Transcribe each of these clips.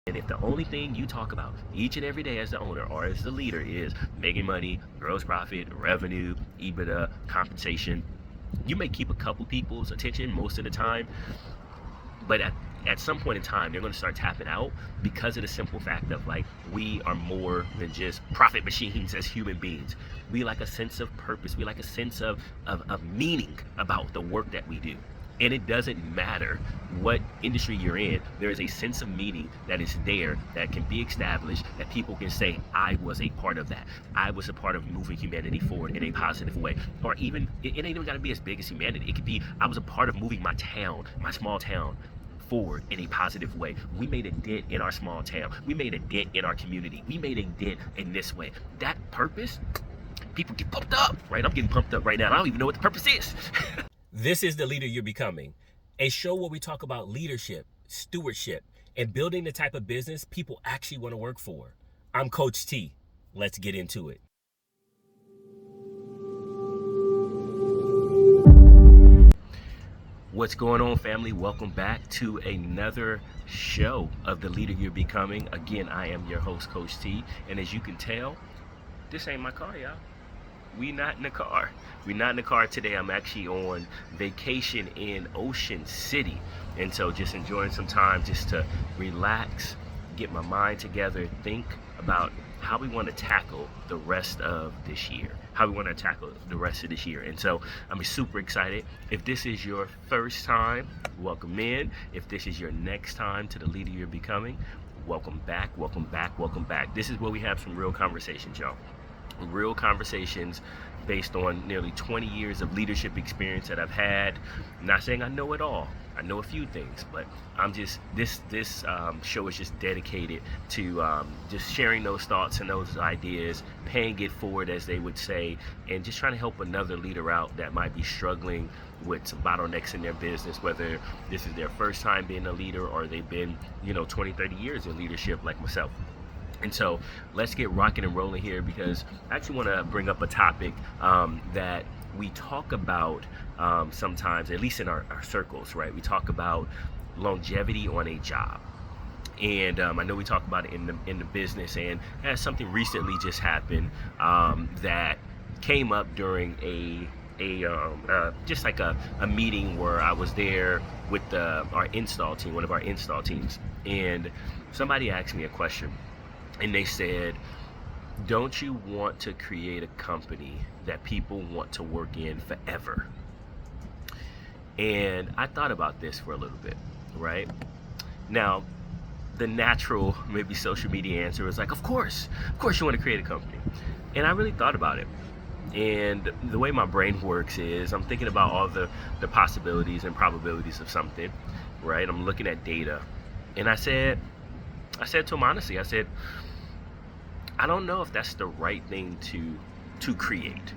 And if the only thing you talk about each and every day as the owner or as the leader is making money, gross profit, revenue, EBITDA, compensation, you may keep a couple people's attention most of the time, but at some point in time, they're going to start tapping out because of the simple fact of like, we are more than just profit machines as human beings. We like a sense of purpose. We like a sense of meaning about the work that we do. And it doesn't matter what industry you're in, there is a sense of meaning that is there, that can be established, that people can say, I was a part of that. I was a part of moving humanity forward in a positive way. Or even, it ain't even got to be as big as humanity. It could be, I was a part of moving my town, my small town, forward in a positive way. We made a dent in our small town. We made a dent in our community. We made a dent in this way. That purpose, people get pumped up, right? I'm getting pumped up right now. I don't even know what the purpose is. This is The Leader You're Becoming, a show where we talk about leadership, stewardship, and building the type of business people actually want to work for. I'm Coach T. Let's get into it. What's going on, family? Welcome back to another show of The Leader You're Becoming. Again, I am your host, Coach T. And as you can tell, this ain't my car, y'all. We not in the car. We're not in the car today. I'm actually on vacation in Ocean City. And so just enjoying some time just to relax, get my mind together, think about how we want to tackle the rest of this year. And so I'm super excited. If this is your first time, welcome in. If this is your next time to The Leader You're Becoming, welcome back. This is where we have some real conversations, y'all. Real conversations based on nearly 20 years of leadership experience that I've had. I'm not saying I know it all. I know a few things, but I'm just, this show is just dedicated to just sharing those thoughts and those ideas, paying it forward, as they would say, and just trying to help another leader out that might be struggling with some bottlenecks in their business, whether this is their first time being a leader or they've been, 20, 30 years in leadership like myself. And so let's get rocking and rolling here, because I actually want to bring up a topic that we talk about sometimes, at least in our circles, right? We talk about longevity on a job. And I know we talk about it in the business, and as something recently just happened that came up during just like a meeting where I was there with our install team, one of our install teams, and somebody asked me a question. And they said, don't you want to create a company that people want to work in forever? And I thought about this for a little bit, right? Now, the natural, maybe social media answer is like, of course you want to create a company. And I really thought about it. And the way my brain works is I'm thinking about all the possibilities and probabilities of something, right? I'm looking at data. And I said to him honestly, I said, I don't know if that's the right thing to create.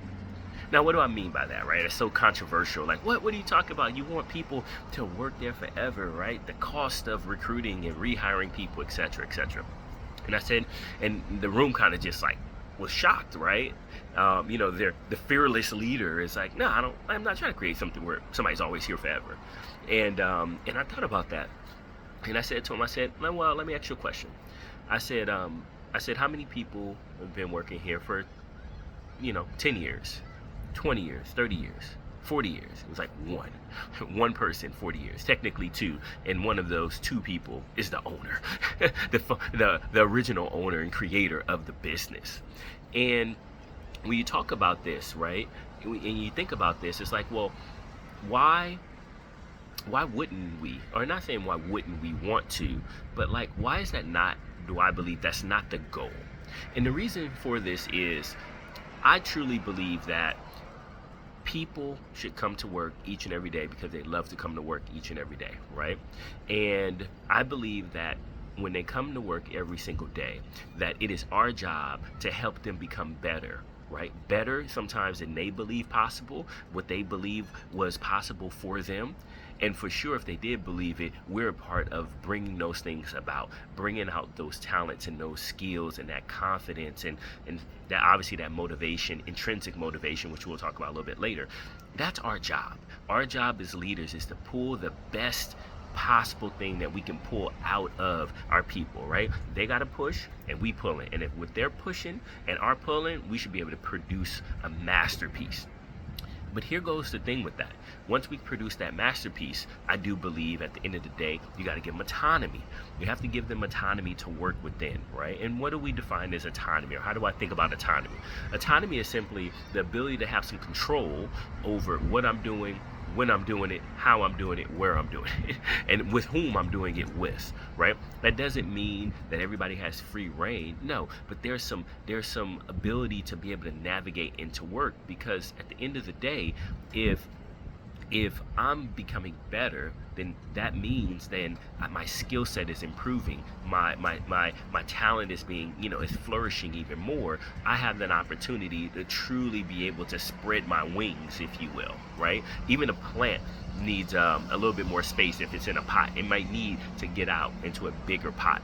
Now, what do I mean by that, right? It's so controversial. Like, what are you talking about? You want people to work there forever, right? The cost of recruiting and rehiring people, et cetera, et cetera. And I said, and the room kind of just like was shocked, right? The fearless leader is like, no, I'm not trying to create something where somebody's always here forever. And I thought about that. And I said to him, well, let me ask you a question. I said, how many people have been working here for, 10 years, 20 years, 30 years, 40 years? It was like one person, 40 years, technically two. And one of those two people is the owner, the original owner and creator of the business. And when you talk about this, right, and you think about this, it's like, well, why wouldn't we, or not saying why wouldn't we want to, but like, why is that not, do I believe that's not the goal? And the reason for this is I truly believe that people should come to work each and every day because they love to come to work each and every day, right? And I believe that when they come to work every single day, that it is our job to help them become better, right? Better sometimes than they believe possible, what they believe was possible for them. And for sure, if they did believe it, we're a part of bringing those things about, bringing out those talents and those skills and that confidence and that, obviously, that motivation, intrinsic motivation, which we'll talk about a little bit later. That's our job. Our job as leaders is to pull the best possible thing that we can pull out of our people, right? They got to push and we pulling. And if with their pushing and our pulling, we should be able to produce a masterpiece. But here goes the thing with that. Once we produce that masterpiece, I do believe at the end of the day, you got to give them autonomy. You have to give them autonomy to work within, right? And what do we define as autonomy, or how do I think about autonomy? Autonomy is simply the ability to have some control over what I'm doing, when I'm doing it, how I'm doing it, where I'm doing it, and with whom I'm doing it with, right? That doesn't mean that everybody has free reign, no, but there's some ability to be able to navigate into work, because at the end of the day, if I'm becoming better, then that means then my skill set is improving, my talent is being, is flourishing even more. I have an opportunity to truly be able to spread my wings, if you will, right? Even a plant needs a little bit more space. If it's in a pot, it might need to get out into a bigger pot.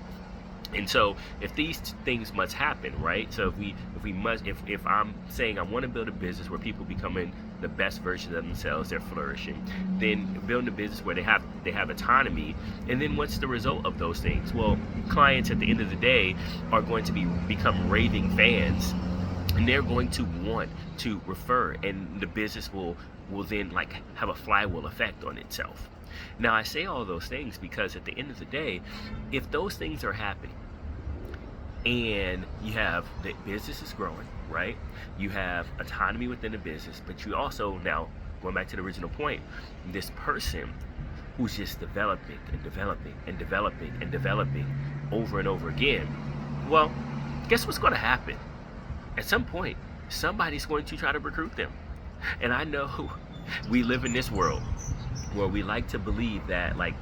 And so if these things must happen, right? So if I'm saying I want to build a business where people becoming the best version of themselves, they're flourishing, then building a business where they have autonomy. And then what's the result of those things? Well, clients at the end of the day are going to become raving fans, and they're going to want to refer, and the business will then like have a flywheel effect on itself. Now, I say all those things because at the end of the day, if those things are happening and you have the business is growing, right? You have autonomy within the business, but you also, now going back to the original point, this person who's just developing and developing and developing and developing over and over again, well, guess what's going to happen? At some point, somebody's going to try to recruit them. And I know we live in this world where we like to believe that, like,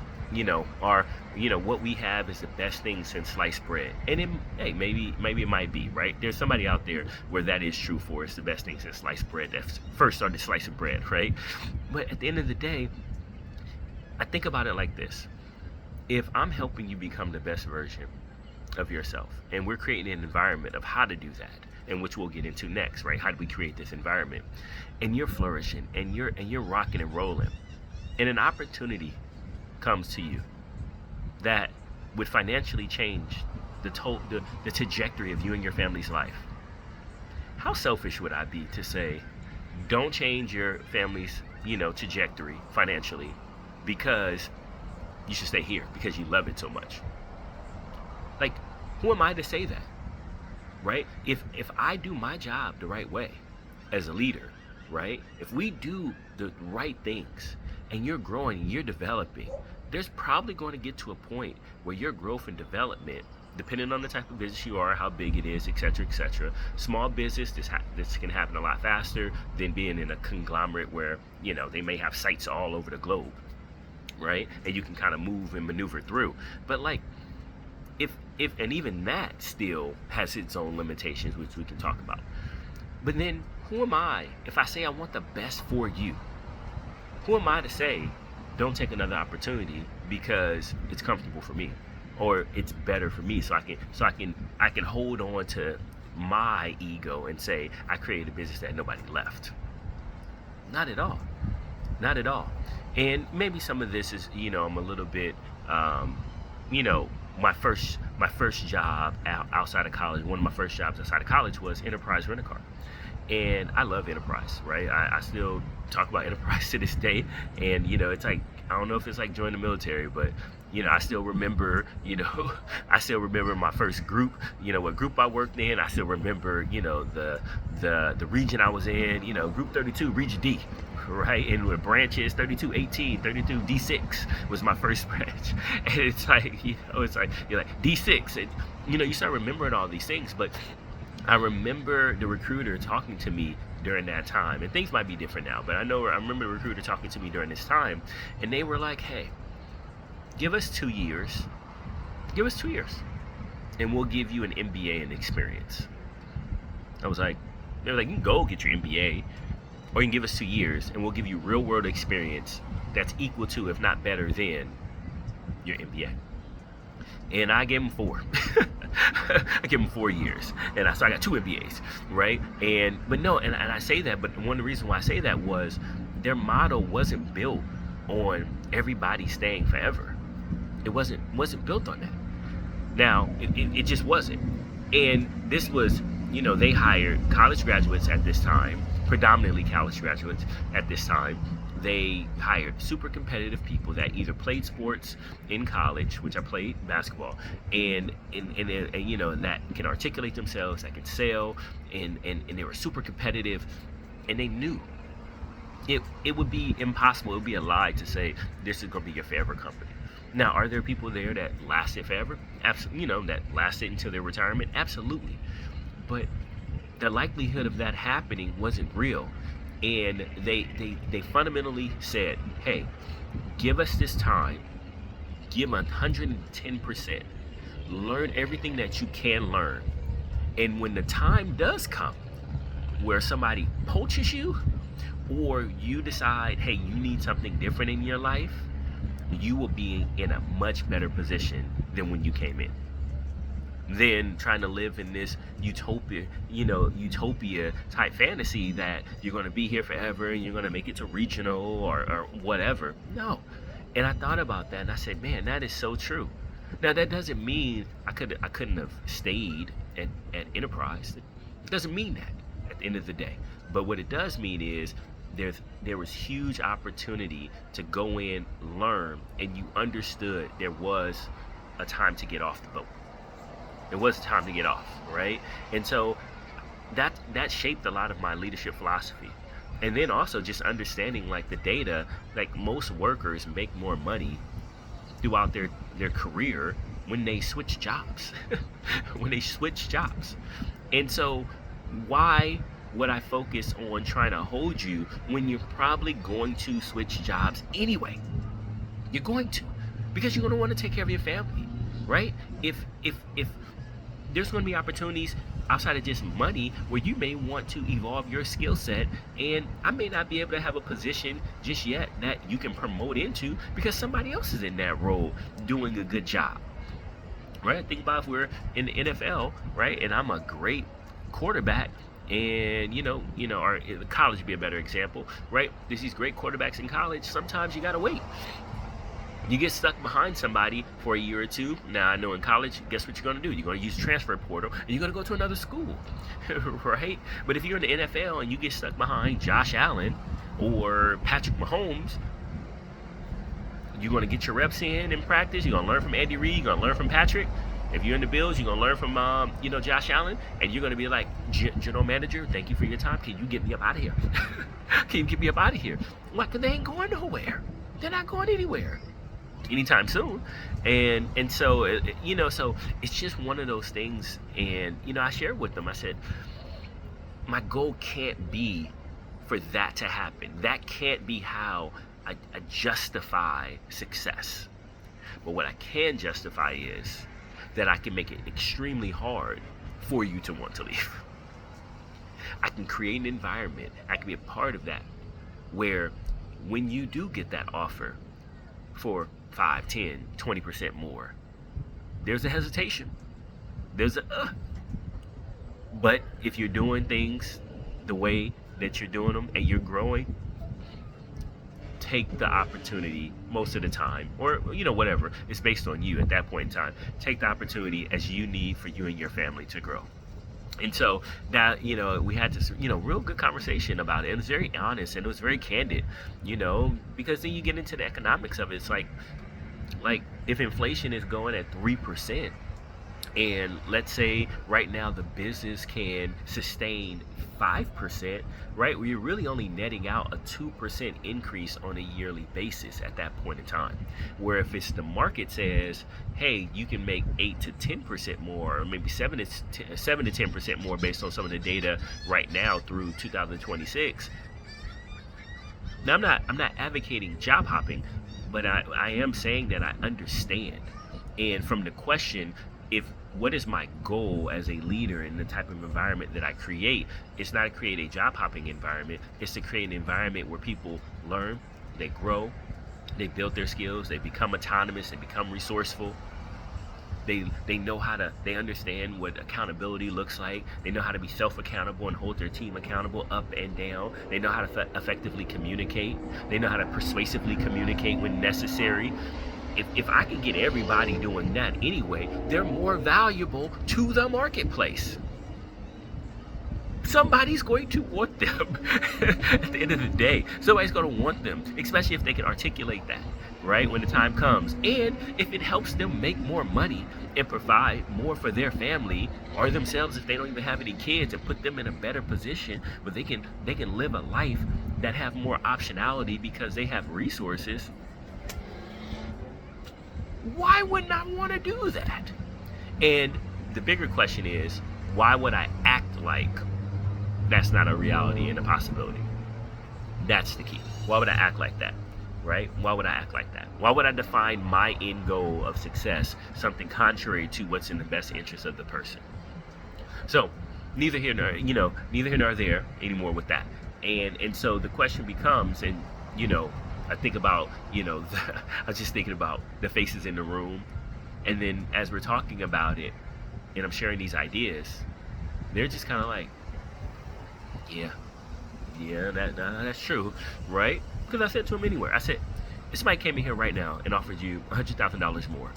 what we have is the best thing since sliced bread. And maybe it might be, right? There's somebody out there where that is true for. It's the best thing since sliced bread that first started slicing bread, right? But at the end of the day, I think about it like this. If I'm helping you become the best version of yourself, and we're creating an environment of how to do that, and which we'll get into next, right? How do we create this environment? And you're flourishing, and you're rocking and rolling, and an opportunity comes to you that would financially change the trajectory of you and your family's life. How selfish would I be to say, don't change your family's, trajectory financially because you should stay here because you love it so much? Like, who am I to say that, right? If I do my job the right way as a leader, right? If we do the right things and you're growing and you're developing, there's probably going to get to a point where your growth and development, depending on the type of business you are, how big it is, etc., etc. Small business, this can happen a lot faster than being in a conglomerate where, they may have sites all over the globe, right? And you can kind of move and maneuver through. But like, if and even that still has its own limitations, which we can talk about. But then who am I if I say I want the best for you? Who am I to say don't take another opportunity because it's comfortable for me, or it's better for me, so I can hold on to my ego and say I created a business that nobody left? Not at all. Not at all. And maybe some of this is, I'm a little bit, my first job outside of college, one of my first jobs outside of college was Enterprise Rent-A-Car. And I love Enterprise, right? I still talk about Enterprise to this day. And, it's like, I don't know if it's like joining the military, but, I still remember, my first group, what group I worked in. I still remember, the region I was in, Group 32, Region D, right? And with branches, 3218, 32 D6 was my first branch. And it's like, you're like D6. And, you start remembering all these things. But I remember the recruiter talking to me during that time, and things might be different now, but I remember the recruiter talking to me during this time, and they were like, hey, give us 2 years, and we'll give you an MBA and experience. They were like, you can go get your MBA, or you can give us 2 years, and we'll give you real world experience that's equal to, if not better than, your MBA. And I gave them 4. I gave them 4 years, and so I got 2 MBAs, right? And I say that, but one of the reasons why I say that was their model wasn't built on everybody staying forever. It wasn't built on that. Now, it just wasn't. And this was, they hired college graduates at this time, predominantly college graduates at this time. They hired super competitive people that either played sports in college, which I played basketball, and that can articulate themselves, that can sell, and they were super competitive, and they knew it would be impossible, it would be a lie to say this is going to be your forever company. Now, are there people there that lasted forever? Absolutely, that lasted until their retirement? Absolutely. But the likelihood of that happening wasn't real. And they fundamentally said, hey, give us this time, give 110%, learn everything that you can learn. And when the time does come where somebody poaches you, or you decide, hey, you need something different in your life, you will be in a much better position than when you came in. Than trying to live in this utopia type fantasy that you're going to be here forever and you're going to make it to regional or whatever. No. And I thought about that and I said, man, that is so true. Now, that doesn't mean I couldn't have stayed at Enterprise. It doesn't mean that at the end of the day. But what it does mean is there was huge opportunity to go in, learn, and you understood there was a time to get off the boat. It was time to get off, right? And so that shaped a lot of my leadership philosophy. And then also just understanding like the data, like most workers make more money throughout their career when they switch jobs. And so why would I focus on trying to hold you when you're probably going to switch jobs anyway? You're going to, because you're going to want to take care of your family, right? If there's going to be opportunities outside of just money where you may want to evolve your skill set, and I may not be able to have a position just yet that you can promote into because somebody else is in that role doing a good job, right? Think about if we're in the NFL, right? And I'm a great quarterback, and or college would be a better example, right? There's these great quarterbacks in college. Sometimes you gotta wait. You get stuck behind somebody for a year or two. Now, I know in college, guess what you're going to do? You're going to use transfer portal, and you're going to go to another school, right? But if you're in the NFL and you get stuck behind Josh Allen or Patrick Mahomes, you're going to get your reps in practice. You're going to learn from Andy Reid. You're going to learn from Patrick. If you're in the Bills, you're going to learn from, Josh Allen, and you're going to be like, general manager, thank you for your time. Can you get me up out of here? Can you get me up out of here? Why? Because they ain't going nowhere. They're not going anywhere anytime soon. And so so it's just one of those things. And I shared with them, I said, my goal can't be for that to happen. That can't be how I justify success. But what I can justify is that I can make it extremely hard for you to want to leave. I can create an environment, I can be a part of that, where when you do get that offer for 5, 10, 20% more, there's a hesitation. But if you're doing things the way that you're doing them and you're growing, take the opportunity most of the time, or whatever, it's based on you at that point in time. Take the opportunity as you need for you and your family to grow. And so that, we had this, real good conversation about it. It was very honest and it was very candid, because then you get into the economics of it. It's like if inflation is going at 3%, and let's say right now the business can sustain 5%, right? We're really only netting out a 2% increase on a yearly basis at that point in time. Where if it's the market says, hey, you can make 8 to 10% more, or maybe 7 to 10% more based on some of the data right now through 2026. Now, I'm not advocating job hopping, but I am saying that I understand. And from the question, what is my goal as a leader in the type of environment that I create? It's not to create a job hopping environment. It's to create an environment where people learn, they grow, they build their skills, they become autonomous, they become resourceful. They know they understand what accountability looks like. They know how to be self-accountable and hold their team accountable up and down. They know how to effectively communicate. They know how to persuasively communicate when necessary. if I can get everybody doing that anyway, they're more valuable to the marketplace. Somebody's going to want them at the end of the day. Somebody's going to want them, especially if they can articulate that, right, when the time comes. And if it helps them make more money and provide more for their family or themselves if they don't even have any kids, and put them in a better position where they can live a life that have more optionality because they have resources, why wouldn't I want to do that? And the bigger question is, why would I act like that's not a reality and a possibility? That's the key. Why would I act like that, right? Why would I act like that? Why would I define my end goal of success something contrary to what's in the best interest of the person? So neither here nor there anymore with that. And so the question becomes, and I think about, I was just thinking about the faces in the room, and then as we're talking about it and I'm sharing these ideas, they're just kind of like, yeah, that's true, right? Because I said to him anywhere, I said, if somebody came in here right now and offered you $100,000 more,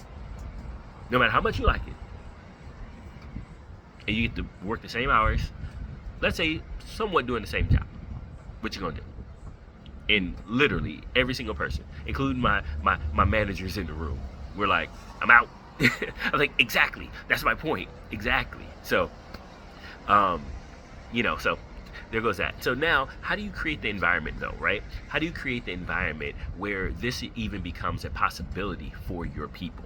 no matter how much you like it, and you get to work the same hours, let's say somewhat doing the same job, what you gonna do? And literally every single person, including my managers in the room, we're like, I'm out. I was like, exactly, that's my point, exactly. So so there goes that. So now, how do you create the environment though, right? How do you create the environment where this even becomes a possibility for your people?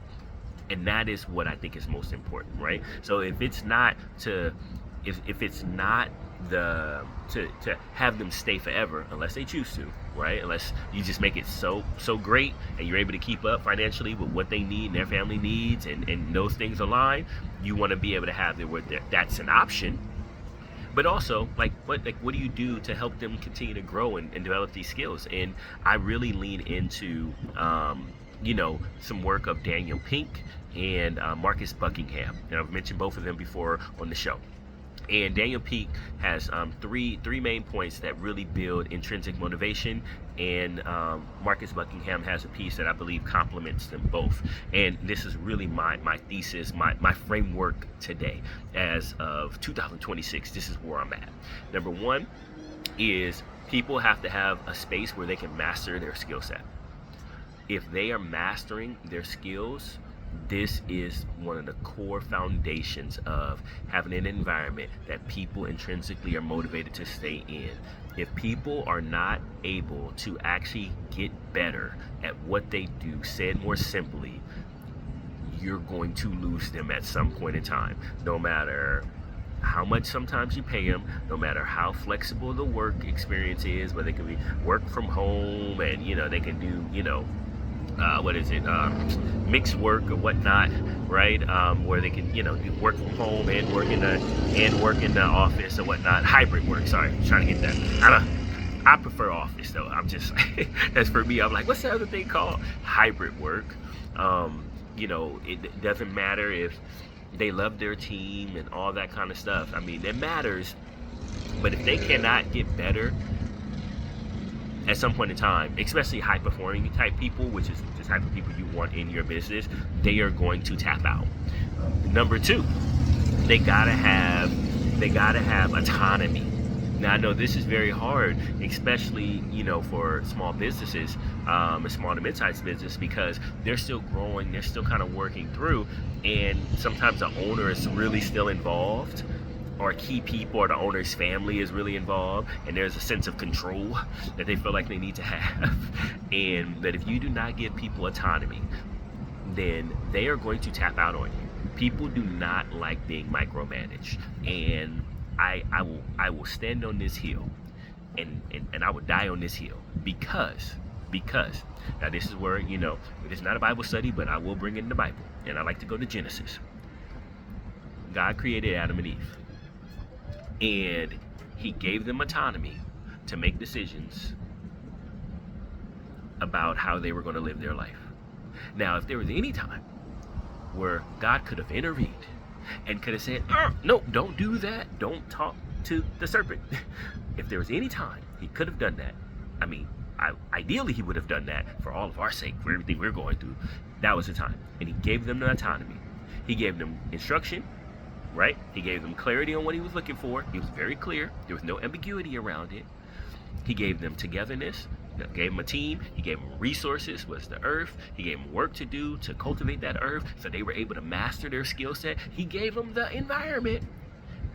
And that is what I think is most important, right? So if it's not to have them stay forever, unless they choose to, right? Unless you just make it so great and you're able to keep up financially with what they need and their family needs, and those things align, you want to be able to have it where that's an option. But also, what do you do to help them continue to grow and develop these skills? And I really lean into, some work of Daniel Pink and Marcus Buckingham. And I've mentioned both of them before on the show. And Daniel Pink has three main points that really build intrinsic motivation, and Marcus Buckingham has a piece that I believe complements them both. And this is really my thesis, my framework today. As of 2026, this is where I'm at. Number one is people have to have a space where they can master their skill set. If they are mastering their skills, this is one of the core foundations of having an environment that people intrinsically are motivated to stay in. If people are not able to actually get better at what they do, said more simply, you're going to lose them at some point in time. No matter how much sometimes you pay them, no matter how flexible the work experience is, where they can be work from home and they can do mixed work or whatnot, right? Where they can do work from home and work in the office or whatnot. Hybrid work. Sorry, I'm trying to get that. I prefer office though. I'm just that's for me. I'm like, what's the other thing called? Hybrid work. It doesn't matter if they love their team and all that kind of stuff. I mean, it matters, but if they cannot get better at some point in time, especially high performing type people, which is the type of people you want in your business, they are going to tap out. Number two, they gotta have autonomy. Now I know this is very hard, especially for small businesses, a small to mid-sized business, because they're still growing, they're still kind of working through, and sometimes the owner is really still involved, or key people or the owner's family is really involved, and there's a sense of control that they feel like they need to have. And that if you do not give people autonomy, then they are going to tap out on you. People do not like being micromanaged, and I will stand on this hill, and I will die on this hill because now this is where it's not a Bible study, but I will bring in the Bible, and I like to go to Genesis. God created Adam and Eve, and he gave them autonomy to make decisions about how they were going to live their life. Now, if there was any time where God could have intervened and could have said, no, don't do that, don't talk to the serpent. If there was any time he could have done that, I mean, ideally he would have done that for all of our sake, for everything we're going through. That was the time. And he gave them the autonomy. He gave them instruction, right? He gave them clarity on what he was looking for. He was very clear. There was no ambiguity around it. He gave them togetherness. He gave them a team. He gave them resources, was the earth. He gave them work to do to cultivate that earth so they were able to master their skill set. He gave them the environment.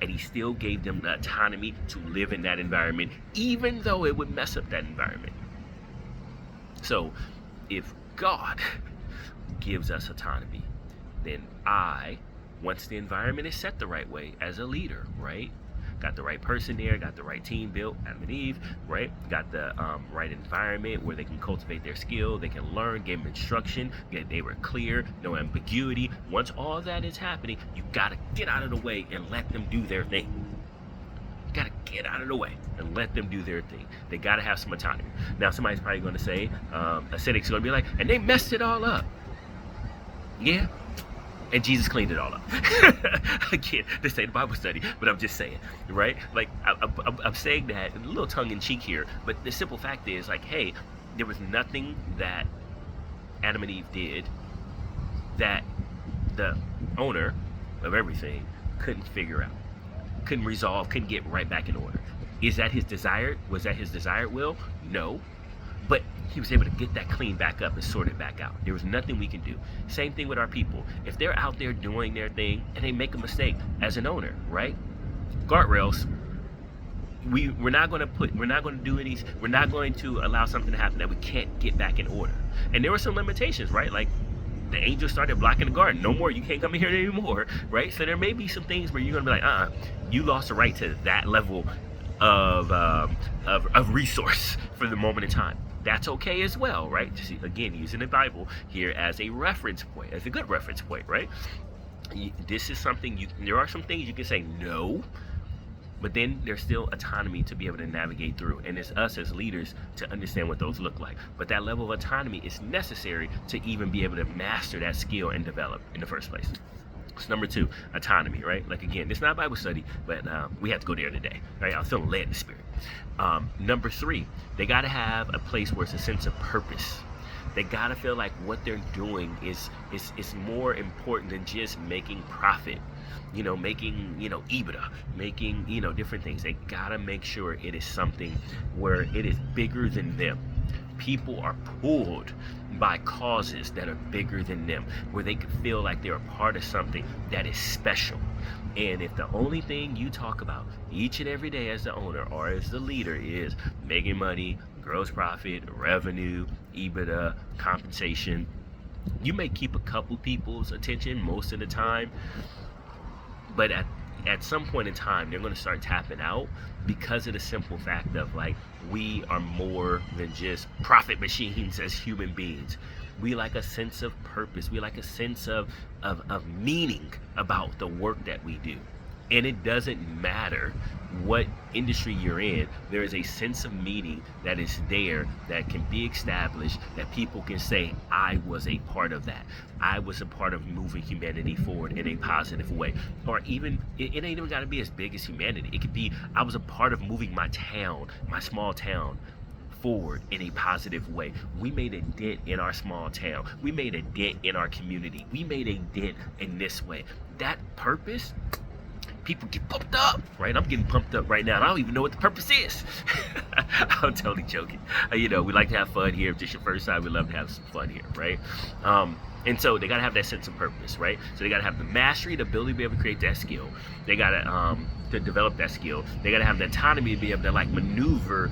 And he still gave them the autonomy to live in that environment, even though it would mess up that environment. So if God gives us autonomy, then once the environment is set the right way as a leader, right? Got the right person there, got the right team built, Adam and Eve, right? Got the right environment where they can cultivate their skill, they can learn, gave them instruction, they were clear, no ambiguity. Once all that is happening, you gotta get out of the way and let them do their thing. You gotta get out of the way and let them do their thing. They gotta have some autonomy. Now somebody's probably gonna say, a cynic's gonna be like, and they messed it all up. Yeah. And Jesus cleaned it all up. Again, this ain't a Bible study, but I'm just saying, right? Like, I'm saying that a little tongue-in-cheek here, but the simple fact is, like, hey, there was nothing that Adam and Eve did that the owner of everything couldn't figure out, couldn't resolve, couldn't get right back in order. Is that his desire? Was that his desired will? No. But he was able to get that clean back up and sort it back out. There was nothing we can do. Same thing with our people. If they're out there doing their thing and they make a mistake as an owner, right? Guardrails. We're not going to allow something to happen that we can't get back in order. And there were some limitations, right? Like the angel started blocking the garden. No more. You can't come in here anymore, right? So there may be some things where you're going to be like, you lost the right to that level of resource for the moment in time. That's okay as well, right? Again, using the Bible here as a reference point, as a good reference point, right? This is something there are some things you can say no, but then there's still autonomy to be able to navigate through. And it's us as leaders to understand what those look like. But that level of autonomy is necessary to even be able to master that skill and develop in the first place. So number 2, autonomy, right? Like again, it's not a Bible study, but we have to go there today, right? I'm feeling led in the spirit. Number 3, they got to have a place where it's a sense of purpose. They got to feel like what they're doing is more important than just making profit, making, EBITDA, making, different things. They got to make sure it is something where it is bigger than them. People are pulled by causes that are bigger than them, where they can feel like they're a part of something that is special. And if the only thing you talk about each and every day as the owner or as the leader is making money, gross profit, revenue, EBITDA, compensation, you may keep a couple people's attention most of the time, but at some point in time, they're going to start tapping out because of the simple fact of like, we are more than just profit machines as human beings. We like a sense of purpose. We like a sense of meaning about the work that we do. And it doesn't matter what industry you're in, there is a sense of meaning that is there that can be established, that people can say, I was a part of that. I was a part of moving humanity forward in a positive way. Or even, it ain't even got to be as big as humanity. It could be, I was a part of moving my town, my small town, forward in a positive way. We made a dent in our small town. We made a dent in our community. We made a dent in this way. That purpose, people get pumped up, right? I'm getting pumped up right now, and I don't even know what the purpose is. I'm totally joking. We like to have fun here. If this is your first time, we love to have some fun here, right? And so they got to have that sense of purpose, right? So they got to have the mastery, the ability to be able to create that skill. They got to develop that skill. They got to have the autonomy to be able to like maneuver,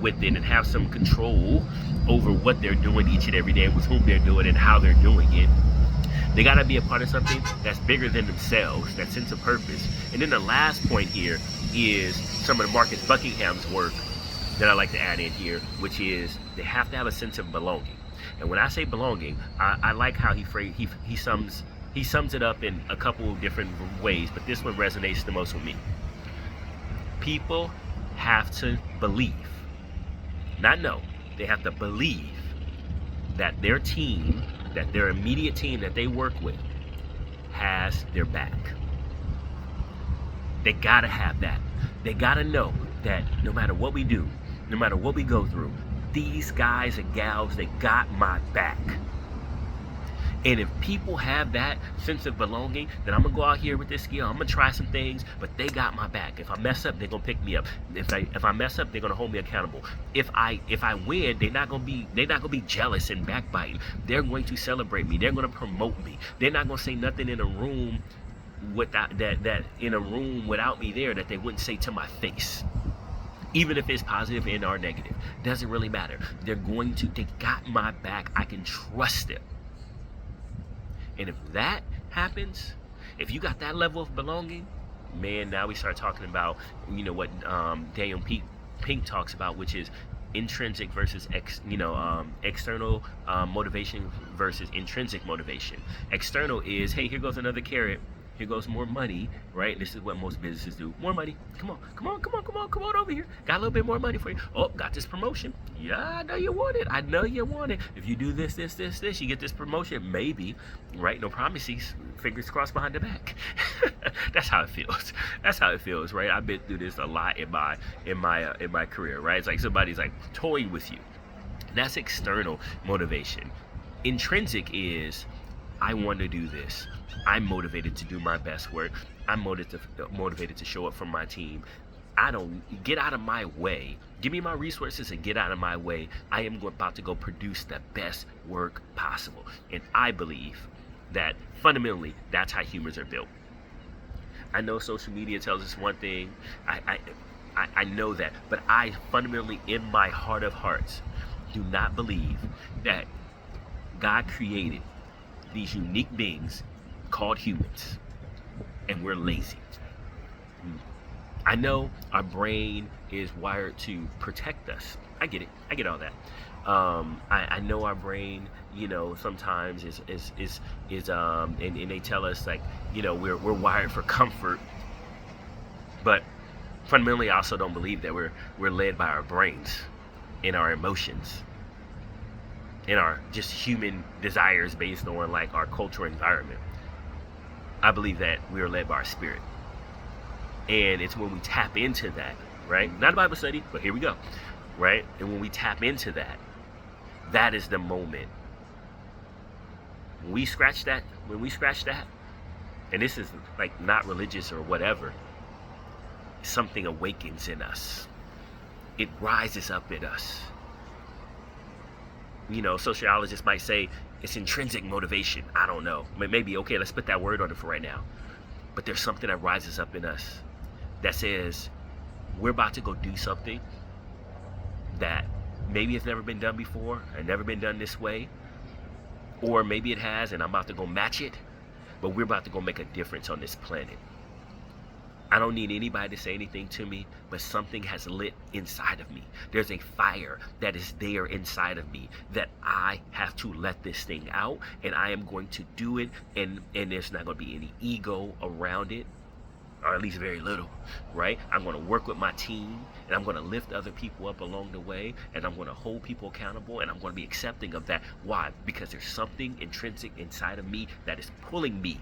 with it and have some control over what they're doing each and every day, with whom they're doing it and how they're doing it. They got to be a part of something that's bigger than themselves, that sense of purpose. And then the last point here is some of the Marcus Buckingham's work that I like to add in here, which is they have to have a sense of belonging. And when I say belonging, I like how he sums it up in a couple of different ways, but this one resonates the most with me. People have to believe, not know, they have to believe that their team, that their immediate team that they work with has their back. They gotta have that. They gotta know that no matter what we do, no matter what we go through, these guys and gals, they got my back. And if people have that sense of belonging, then I'm gonna go out here with this skill. I'm gonna try some things, but they got my back. If I mess up, they're gonna pick me up. If I mess up, they're gonna hold me accountable. If I win, they're not gonna be jealous and backbiting. They're going to celebrate me. They're gonna promote me. They're not gonna say nothing in a room without me there that they wouldn't say to my face. Even if it's positive and or negative, doesn't really matter. They got my back. I can trust them. And if that happens, if you got that level of belonging, man, now we start talking about, what Daniel Pink talks about, which is intrinsic versus external motivation versus intrinsic motivation. External is, hey, here goes another carrot. Here goes more money, right? This is what most businesses do. More money. Come on over here. Got a little bit more money for you. Oh, got this promotion. Yeah, I know you want it. If you do this, you get this promotion. Maybe, right? No promises. Fingers crossed behind the back. That's how it feels. Right? I've been through this a lot in my career, right? It's like somebody's like toying with you. That's external motivation. Intrinsic is, I want to do this. I'm motivated to do my best work. I'm motivated to show up for my team. I don't get out of my way. Give me my resources and get out of my way. I am about to go produce the best work possible. And I believe that fundamentally, that's how humans are built. I know social media tells us one thing. I know that. But I fundamentally, in my heart of hearts, do not believe that God created these unique beings called humans, and we're lazy. I know our brain is wired to protect us. I get it. I get all that. I know our brain, sometimes is and they tell us like, we're wired for comfort, but fundamentally, I also don't believe that we're led by our brains and our emotions and our just human desires based on like our cultural environment. I believe that we are led by our spirit. And it's when we tap into that, right? Not a Bible study, but here we go, right? And when we tap into that, that is the moment. When we scratch that, and this is like not religious or whatever, something awakens in us. It rises up in us. Sociologists might say it's intrinsic motivation. I don't know. Maybe, okay, let's put that word on it for right now. But there's something that rises up in us that says we're about to go do something that maybe it's never been done before or never been done this way. Or maybe it has and I'm about to go match it. But we're about to go make a difference on this planet. I don't need anybody to say anything to me, but something has lit inside of me. There's a fire that is there inside of me that I have to let this thing out, and I am going to do it, and there's not going to be any ego around it, or at least very little, right? I'm going to work with my team, and I'm going to lift other people up along the way, and I'm going to hold people accountable, and I'm going to be accepting of that. Why? Because there's something intrinsic inside of me that is pulling me,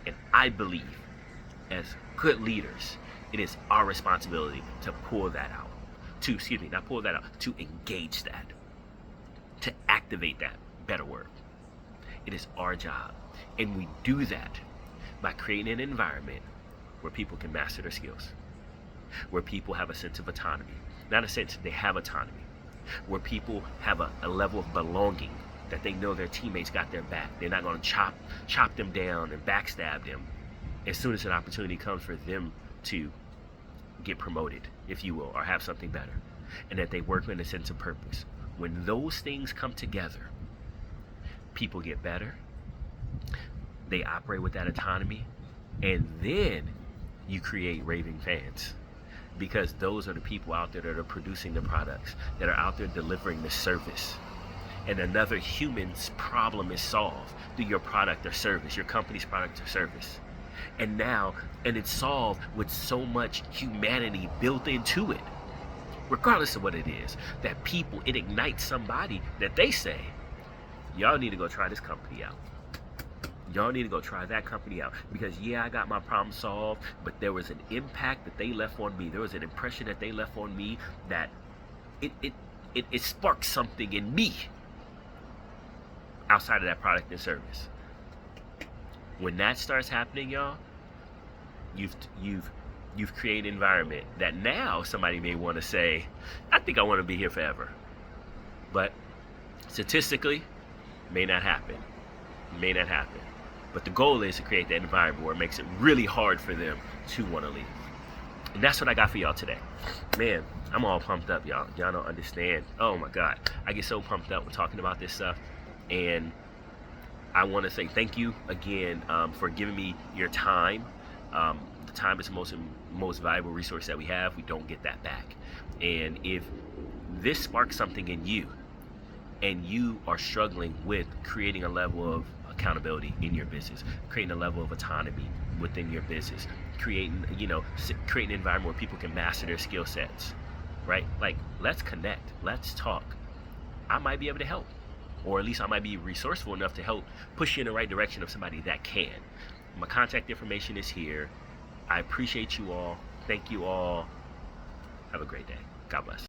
and I believe as good leaders, it is our responsibility to pull that out. To engage that. To activate that, better word. It is our job. And we do that by creating an environment where people can master their skills. Where people have a sense of autonomy. Not a sense, they have autonomy. Where people have a level of belonging that they know their teammates got their back. They're not going to chop them down and backstab them as soon as an opportunity comes for them to get promoted, if you will, or have something better, and that they work in a sense of purpose. When those things come together, people get better, they operate with that autonomy, and then you create raving fans, because those are the people out there that are producing the products, that are out there delivering the service, and another human's problem is solved through your product or service, your company's product or service. And it's solved with so much humanity built into it, regardless of what it is, that it ignites somebody that they say, y'all need to go try this company out. Y'all need to go try that company out. Because I got my problem solved, but there was an impact that they left on me. There was an impression that they left on me that it sparked something in me. outside of that product and service. When that starts happening, y'all, you've created an environment that now somebody may want to say, I think I want to be here forever. But statistically, may not happen. May not happen. But the goal is to create that environment where it makes it really hard for them to want to leave. And that's what I got for y'all today. Man, I'm all pumped up, y'all. Y'all don't understand. Oh my God. I get so pumped up when talking about this stuff. And I want to say thank you again for giving me your time. The time is the most valuable resource that we have. We don't get that back. And if this sparks something in you, and you are struggling with creating a level of accountability in your business, creating a level of autonomy within your business, creating an environment where people can master their skill sets, right? Like, let's connect, let's talk. I might be able to help, or at least I might be resourceful enough to help push you in the right direction of somebody that can. My contact information is here. I appreciate you all. Thank you all. Have a great day. God bless.